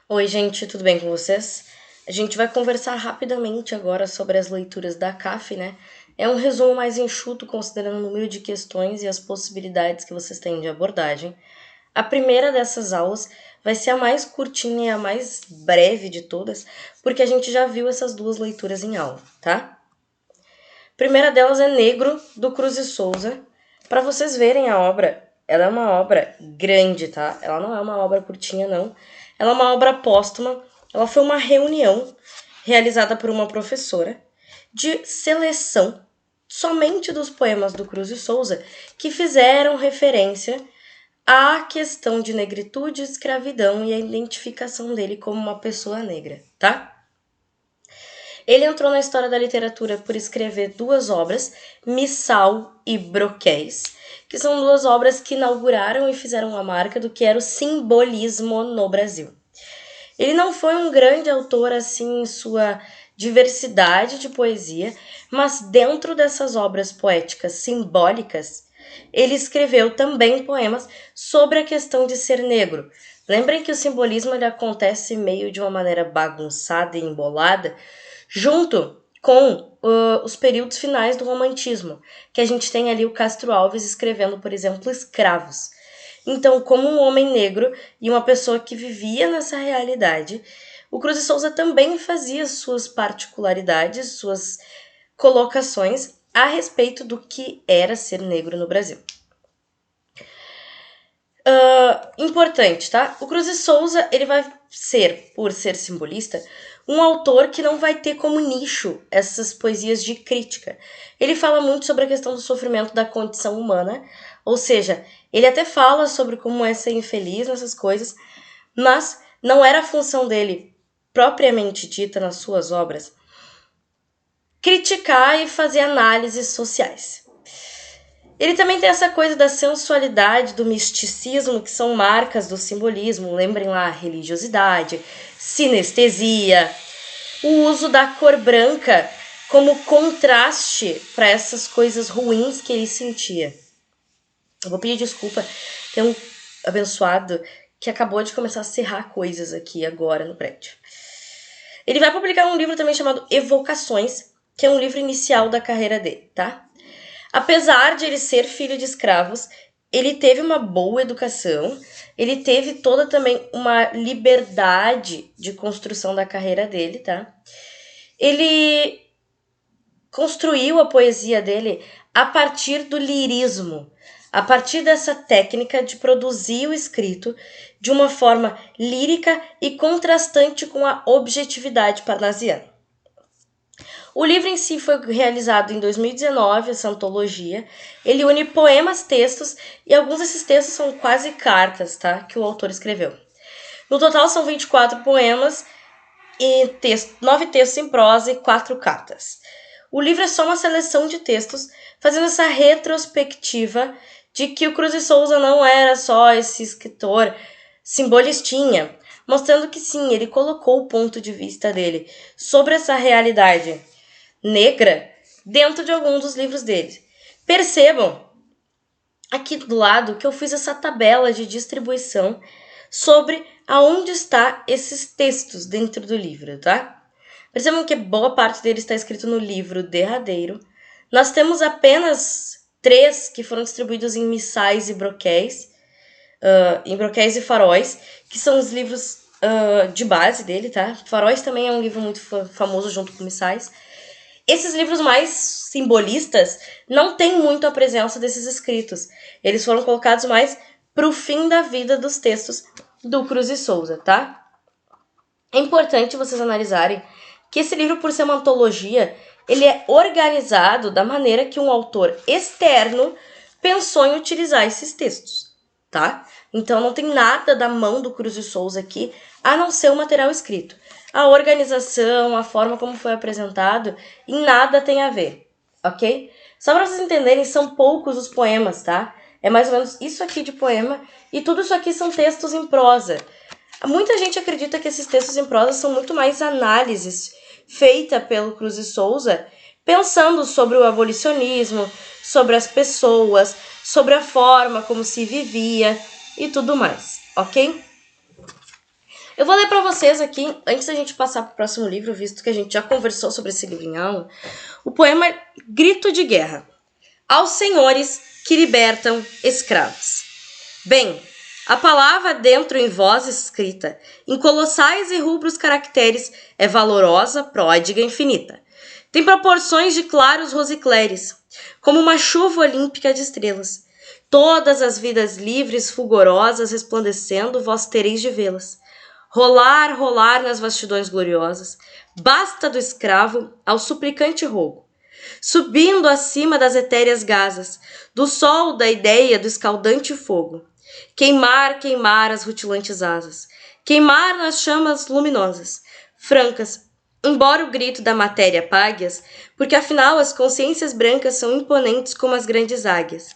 Oi, gente, tudo bem com vocês? A gente vai conversar rapidamente agora sobre as leituras da CAF, né? É um resumo mais enxuto, considerando o número de questões e as possibilidades que vocês têm de abordagem. A primeira dessas aulas vai ser a mais curtinha e a mais breve de todas, porque a gente já viu essas duas leituras em aula, tá? A primeira delas é Negro, do Cruz e Souza. Para vocês verem a obra, ela é uma obra grande, tá? Ela não é uma obra curtinha, não. Ela é uma obra póstuma. Ela foi uma reunião realizada por uma professora de seleção somente dos poemas do Cruz e Souza que fizeram referência à questão de negritude, escravidão e a identificação dele como uma pessoa negra, tá? Ele entrou na história da literatura por escrever duas obras, Missal e Broquéis, que são duas obras que inauguraram e fizeram a marca do que era o simbolismo no Brasil. Ele não foi um grande autor assim em sua diversidade de poesia, mas dentro dessas obras poéticas simbólicas, ele escreveu também poemas sobre a questão de ser negro. Lembrem que o simbolismo ele acontece meio de uma maneira bagunçada e embolada, junto com os períodos finais do romantismo, que a gente tem ali o Castro Alves escrevendo, por exemplo, Escravos. Então, como um homem negro e uma pessoa que vivia nessa realidade, o Cruz e Souza também fazia suas particularidades, suas colocações a respeito do que era ser negro no Brasil. Importante, tá? O Cruz e Souza, ele vai ser, por ser simbolista, um autor que não vai ter como nicho essas poesias de crítica. Ele fala muito sobre a questão do sofrimento da condição humana, ou seja, ele até fala sobre como é ser infeliz nessas coisas, mas não era a função dele, propriamente dita nas suas obras, criticar e fazer análises sociais. Ele também tem essa coisa da sensualidade, do misticismo, que são marcas do simbolismo. Lembrem lá, religiosidade, sinestesia, o uso da cor branca como contraste para essas coisas ruins que ele sentia. Eu vou pedir desculpa, tem um abençoado que acabou de começar a serrar coisas aqui agora no prédio. Ele vai publicar um livro também chamado Evocações, que é um livro inicial da carreira dele, tá? Apesar de ele ser filho de escravos, ele teve uma boa educação, ele teve toda também uma liberdade de construção da carreira dele, tá? Ele construiu a poesia dele a partir do lirismo, a partir dessa técnica de produzir o escrito de uma forma lírica e contrastante com a objetividade parnasiana. O livro em si foi realizado em 2019, essa antologia. Ele une poemas, textos, e alguns desses textos são quase cartas, tá? Que o autor escreveu. No total são 24 poemas, e 9 textos em prosa e 4 cartas. O livro é só uma seleção de textos, fazendo essa retrospectiva de que o Cruz e Souza não era só esse escritor simbolistinha, mostrando que sim, ele colocou o ponto de vista dele sobre essa realidade negra dentro de algum dos livros dele. Percebam aqui do lado que eu fiz essa tabela de distribuição sobre aonde está esses textos dentro do livro, tá? Percebam que boa parte dele está escrito no livro derradeiro. Nós temos apenas 3 que foram distribuídos em missais e broquéis, em broquéis e faróis, que são os livros de base dele, tá? Faróis também é um livro muito famoso junto com missais. Esses livros mais simbolistas não têm muito a presença desses escritos. Eles foram colocados mais pro fim da vida dos textos do Cruz e Souza, tá? É importante vocês analisarem que esse livro, por ser uma antologia, ele é organizado da maneira que um autor externo pensou em utilizar esses textos, tá? Então não tem nada da mão do Cruz e Souza aqui, a não ser o material escrito. A organização, a forma como foi apresentado, em nada tem a ver, ok? Só para vocês entenderem, são poucos os poemas, tá? É mais ou menos isso aqui de poema, e tudo isso aqui são textos em prosa. Muita gente acredita que esses textos em prosa são muito mais análises feita pelo Cruz e Souza pensando sobre o abolicionismo, sobre as pessoas, sobre a forma como se vivia e tudo mais, ok? Eu vou ler para vocês aqui, antes da gente passar para o próximo livro, visto que a gente já conversou sobre esse livro em aula, o poema Grito de Guerra. Aos senhores que libertam escravos. Bem, a palavra dentro em voz escrita, em colossais e rubros caracteres, é valorosa, pródiga, infinita. Tem proporções de claros rosicleres, como uma chuva olímpica de estrelas. Todas as vidas livres, fulgurosas, resplandecendo, vós tereis de vê-las. Rolar, rolar nas vastidões gloriosas, basta do escravo ao suplicante rogo. Subindo acima das etéreas gazas, do sol da ideia do escaldante fogo. Queimar, queimar as rutilantes asas, queimar nas chamas luminosas, francas, embora o grito da matéria apague-as, porque afinal as consciências brancas são imponentes como as grandes águias.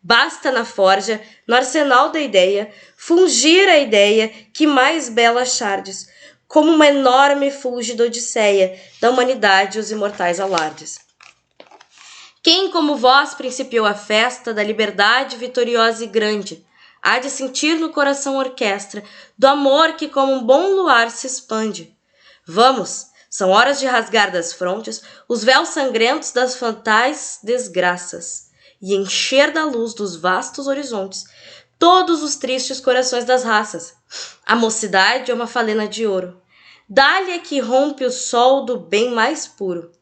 Basta na forja, no arsenal da ideia, fungir a ideia que mais bela achardes, como uma enorme fúlgida odisseia da humanidade e os imortais alardes. Quem como vós principiou a festa da liberdade vitoriosa e grande, há de sentir no coração orquestra do amor que como um bom luar se expande. Vamos, são horas de rasgar das frontes os véus sangrentos das fatais desgraças e encher da luz dos vastos horizontes todos os tristes corações das raças. A mocidade é uma falena de ouro. Dá-lhe é que rompe o sol do bem mais puro.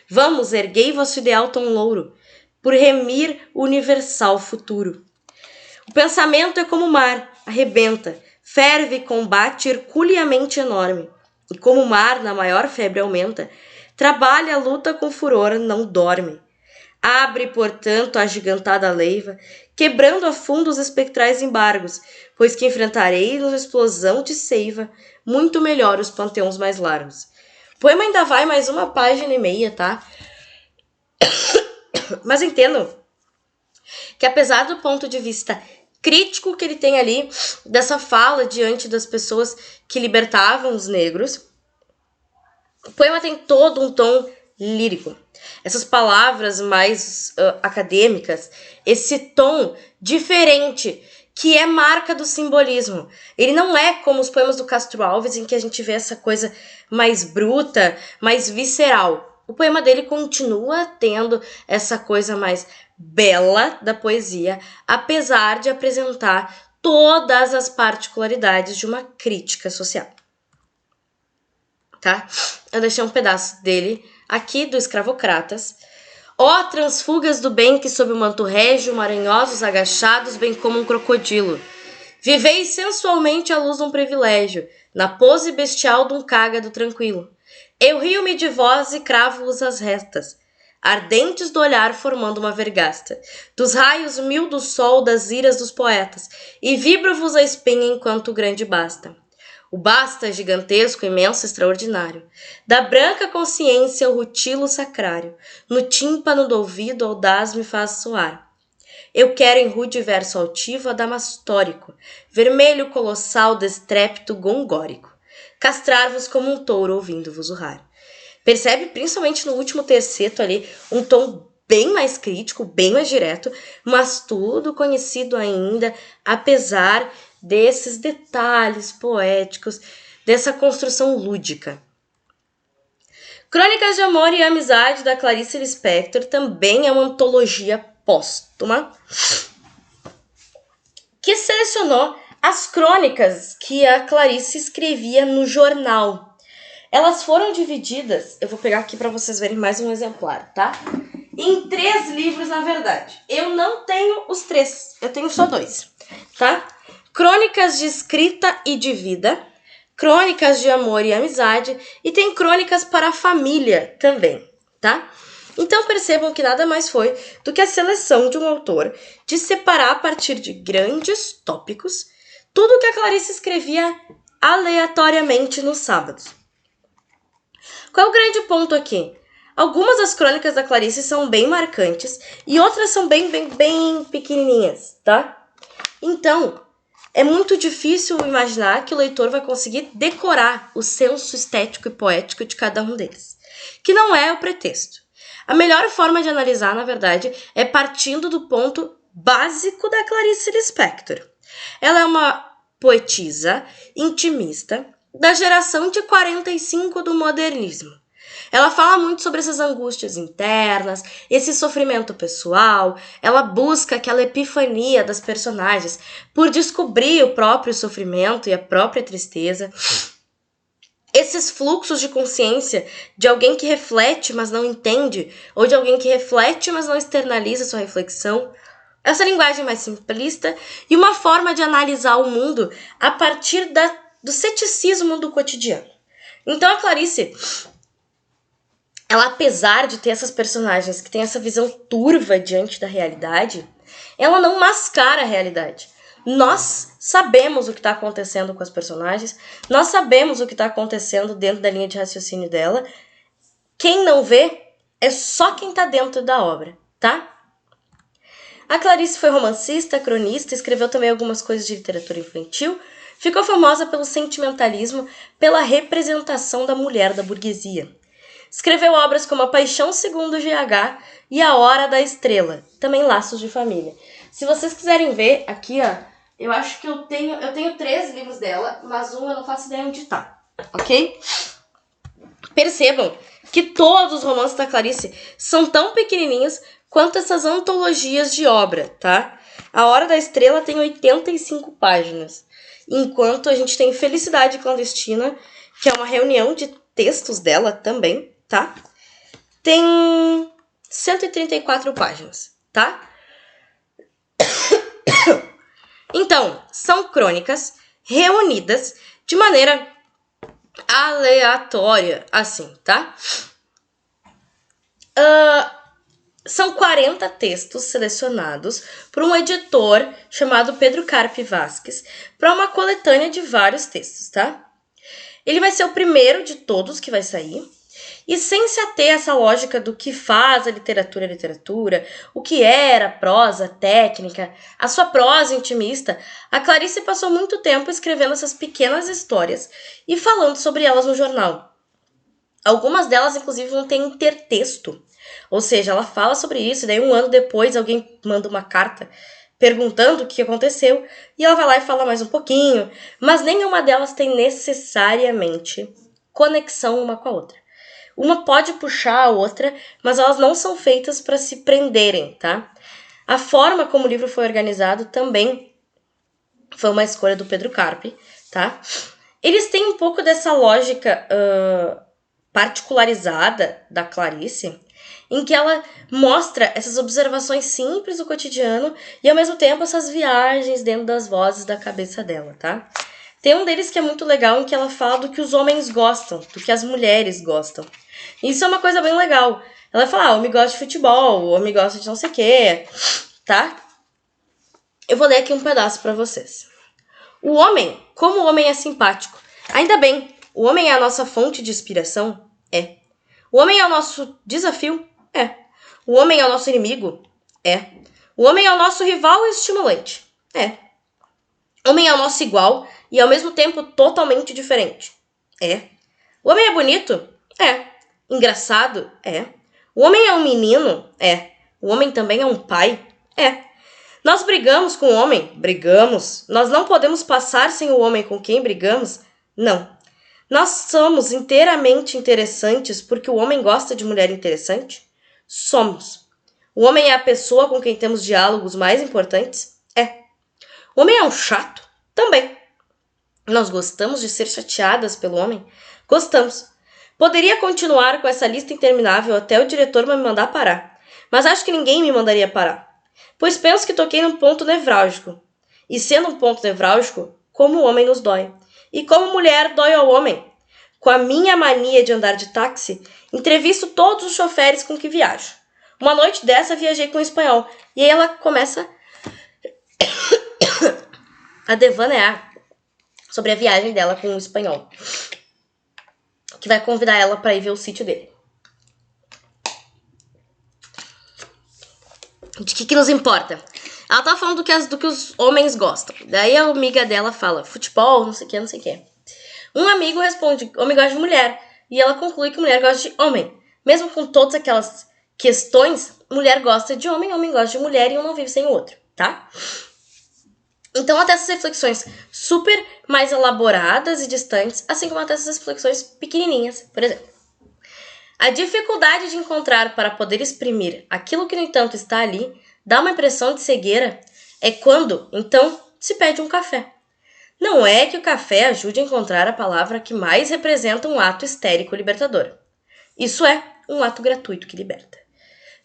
Vamos, erguei vosso ideal tão louro, por remir o universal futuro. O pensamento é como o mar, arrebenta, ferve e combate herculeamente enorme, e como o mar na maior febre aumenta, trabalha a luta com furor, não dorme. Abre, portanto, a gigantada leiva, quebrando a fundo os espectrais embargos, pois que enfrentarei na explosão de seiva, muito melhor os panteões mais largos. O poema ainda vai mais 1,5 páginas, tá? Mas entendam que apesar do ponto de vista crítico que ele tem ali, dessa fala diante das pessoas que libertavam os negros, o poema tem todo um tom lírico. Essas palavras mais acadêmicas, esse tom diferente, que é marca do simbolismo. Ele não é como os poemas do Castro Alves, em que a gente vê essa coisa mais bruta, mais visceral. O poema dele continua tendo essa coisa mais bela da poesia, apesar de apresentar todas as particularidades de uma crítica social. Tá? Eu deixei um pedaço dele aqui do Escravocratas. Ó transfugas do bem que sob o manto régio, maranhosos agachados, bem como um crocodilo. Viveis sensualmente à luz de um privilégio, na pose bestial de um cágado tranquilo. Eu rio-me de vós e cravo-vos as restas, ardentes do olhar formando uma vergasta, dos raios mil do sol, das iras dos poetas, e vibro-vos a espinha enquanto o grande basta. O basta gigantesco, imenso, extraordinário. Da branca consciência o rutilo sacrário, no tímpano do ouvido audaz me faz soar. Eu quero em rude verso altivo adamastórico, vermelho colossal destrépito gongórico, castrar-vos como um touro ouvindo-vos urrar. Percebe, principalmente no último terceto ali, um tom bem mais crítico, bem mais direto, mas tudo conhecido ainda, apesar desses detalhes poéticos, dessa construção lúdica. Crônicas de Amor e Amizade, da Clarice Lispector, também é uma antologia póstuma que selecionou as crônicas que a Clarice escrevia no jornal. Elas foram divididas, eu vou pegar aqui para vocês verem mais um exemplar, tá? Em 3 livros, na verdade. Eu não tenho os 3, eu tenho só 2, tá? Crônicas de escrita e de vida, crônicas de amor e amizade, e tem crônicas para a família também, tá? Então percebam que nada mais foi do que a seleção de um autor de separar a partir de grandes tópicos tudo que a Clarice escrevia aleatoriamente nos sábados. Qual é o grande ponto aqui? Algumas das crônicas da Clarice são bem marcantes e outras são bem pequenininhas, tá? Então, é muito difícil imaginar que o leitor vai conseguir decorar o senso estético e poético de cada um deles, que não é o pretexto. A melhor forma de analisar, na verdade, é partindo do ponto básico da Clarice Lispector. Ela é uma poetisa intimista da geração de 45 do modernismo. Ela fala muito sobre essas angústias internas, esse sofrimento pessoal, ela busca aquela epifania das personagens por descobrir o próprio sofrimento e a própria tristeza. Esses fluxos de consciência de alguém que reflete, mas não entende, ou de alguém que reflete, mas não externaliza sua reflexão. Essa linguagem mais simplista e uma forma de analisar o mundo a partir do ceticismo do cotidiano. Então a Clarice, ela, apesar de ter essas personagens que têm essa visão turva diante da realidade, ela não mascara a realidade. Nós sabemos o que está acontecendo com as personagens, nós sabemos o que está acontecendo dentro da linha de raciocínio dela. Quem não vê é só quem está dentro da obra, tá? A Clarice foi romancista, cronista, escreveu também algumas coisas de literatura infantil, ficou famosa pelo sentimentalismo, pela representação da mulher da burguesia. Escreveu obras como A Paixão Segundo GH e A Hora da Estrela, também Laços de Família. Se vocês quiserem ver, aqui, ó, eu acho que eu tenho 3 livros dela, mas um eu não faço ideia onde tá, ok? Percebam que todos os romances da Clarice são tão pequenininhos quanto essas antologias de obra, tá? A Hora da Estrela tem 85 páginas, enquanto a gente tem Felicidade Clandestina, que é uma reunião de textos dela também, tá? Tem 134 páginas, tá? Então, são crônicas reunidas de maneira aleatória, assim, tá? São 40 textos selecionados por um editor chamado Pedro Carpe Vasques para uma coletânea de vários textos, tá? Ele vai ser o primeiro de todos que vai sair. E sem se ater a essa lógica do que faz a literatura, o que era prosa técnica, a sua prosa intimista, a Clarice passou muito tempo escrevendo essas pequenas histórias e falando sobre elas no jornal. Algumas delas, inclusive, vão ter intertexto, ou seja, ela fala sobre isso, e daí 1 ano depois alguém manda uma carta perguntando o que aconteceu, e ela vai lá e fala mais um pouquinho, mas nenhuma delas tem necessariamente conexão uma com a outra. Uma pode puxar a outra, mas elas não são feitas para se prenderem, tá? A forma como o livro foi organizado também foi uma escolha do Pedro Carpe, tá? Eles têm um pouco dessa lógica particularizada da Clarice, em que ela mostra essas observações simples do cotidiano e, ao mesmo tempo, essas viagens dentro das vozes da cabeça dela, tá? Tem um deles que é muito legal, em que ela fala do que os homens gostam, do que as mulheres gostam. Isso é uma coisa bem legal. Ela fala, o homem gosta de futebol, o homem gosta de não sei o quê, tá? Eu vou ler aqui um pedaço pra vocês. O homem, como o homem é simpático. Ainda bem, o homem é a nossa fonte de inspiração? É. O homem é o nosso desafio? É. O homem é o nosso inimigo? É. O homem é o nosso rival e estimulante? É. O homem é o nosso igual e ao mesmo tempo totalmente diferente? É. O homem é bonito? É. Engraçado? É. O homem é um menino? É. O homem também é um pai? É. Nós brigamos com o homem? Brigamos. Nós não podemos passar sem o homem com quem brigamos? Não. Nós somos inteiramente interessantes porque o homem gosta de mulher interessante? Somos. O homem é a pessoa com quem temos diálogos mais importantes? É. O homem é um chato? Também. Nós gostamos de ser chateadas pelo homem? Gostamos. Poderia continuar com essa lista interminável até o diretor me mandar parar, mas acho que ninguém me mandaria parar, pois penso que toquei num ponto nevrálgico. E sendo um ponto nevrálgico, como o homem nos dói. E como mulher dói ao homem. Com a minha mania de andar de táxi, entrevisto todos os choferes com que viajo. Uma noite dessa viajei com um espanhol, e aí ela começa a devanear sobre a viagem dela com um espanhol, que vai convidar ela para ir ver o sítio dele. De que nos importa? Ela tá falando do que os homens gostam. Daí a amiga dela fala, futebol, não sei o que, não sei o que. Um amigo responde, homem gosta de mulher. E ela conclui que mulher gosta de homem. Mesmo com todas aquelas questões, mulher gosta de homem, homem gosta de mulher e um não vive sem o outro, tá? Então, até essas reflexões super mais elaboradas e distantes, assim como até essas reflexões pequenininhas, por exemplo. A dificuldade de encontrar para poder exprimir aquilo que, no entanto, está ali, dá uma impressão de cegueira, é quando, então, se pede um café. Não é que o café ajude a encontrar a palavra que mais representa um ato histérico libertador. Isso é um ato gratuito que liberta.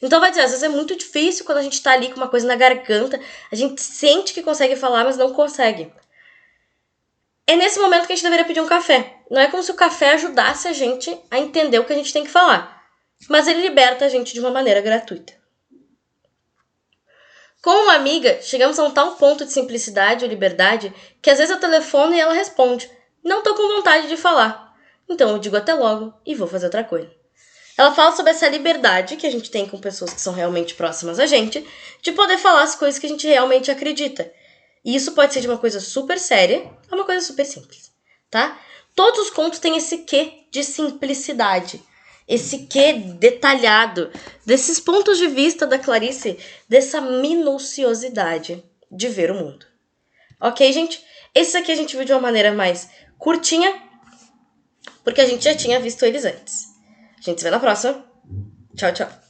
Então vai dizer, às vezes é muito difícil quando a gente tá ali com uma coisa na garganta, a gente sente que consegue falar, mas não consegue. É nesse momento que a gente deveria pedir um café. Não é como se o café ajudasse a gente a entender o que a gente tem que falar, mas ele liberta a gente de uma maneira gratuita. Com uma amiga, chegamos a um tal ponto de simplicidade ou liberdade que às vezes eu telefono e ela responde: não tô com vontade de falar. Então eu digo até logo e vou fazer outra coisa. Ela fala sobre essa liberdade que a gente tem com pessoas que são realmente próximas a gente, de poder falar as coisas que a gente realmente acredita. E isso pode ser de uma coisa super séria a uma coisa super simples, tá? Todos os contos têm esse quê de simplicidade, esse quê detalhado, desses pontos de vista da Clarice, dessa minuciosidade de ver o mundo. Ok, gente? Esses aqui a gente viu de uma maneira mais curtinha, porque a gente já tinha visto eles antes. A gente se vê na próxima. Tchau, tchau.